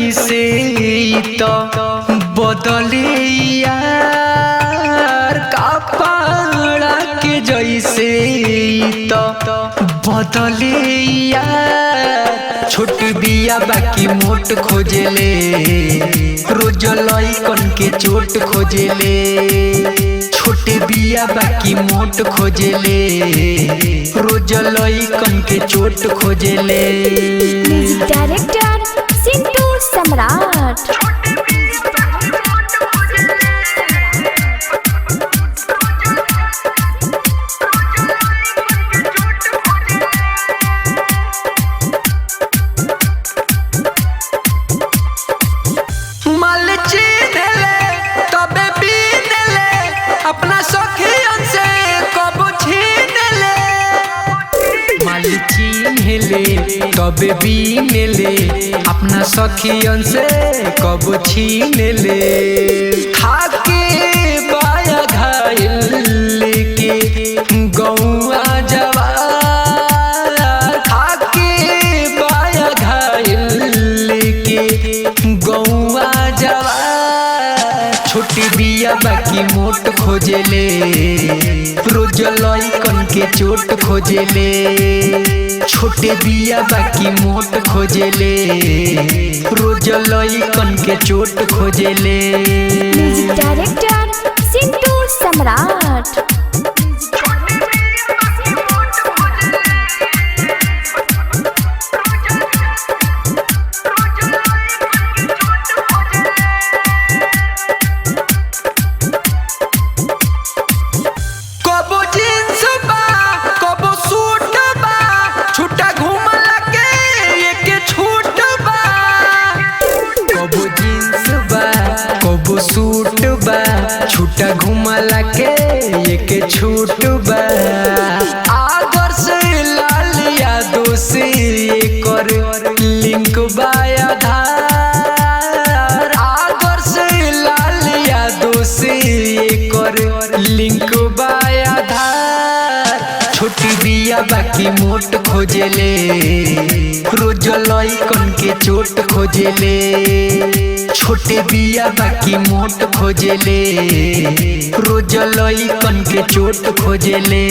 जैसे तो बदले यार, कपड़ा के जैसे तो बदले यार। छोट बिया बाकी मोट खोजेले, रोज लइकन के चोट खोजेले। छोटे बिया बाकी मोट खोजेले, रोज लइकन के चोट खोजेले। म्यूजिक डायरेक्टर सिंटू सम्राट। अपना सखियन से कब छीन ले, माल छीन ले तबे बीन ले। अपना सखियन से कब छीन ले। खाके बाया घायल लेके गौआ जवार, खाके बाया घायल लेके गौआ जवार। छोटी बिया बाकी मोट खोजेले, रोज लइकन के चोट खोजेले। छोटे बिया बाकी मोट खोजेले, रोज लइकन के चोट खोजेले। म्यूजिक डायरेक्टर सिंटू सम्राट। सूट बा छूटा घुमला के एक छूट बा। आगर से लाल यादों से कर लिंक बा आधार। आगर से लाल यादों से कर लिंक बा आधार। छोटी बिया बाकी मोट खोजेले, रोज लइकन के चोट खोजेले। छोटे बिया बाकी मोट खोजेले, रोज लइकन के चोट खोजेले।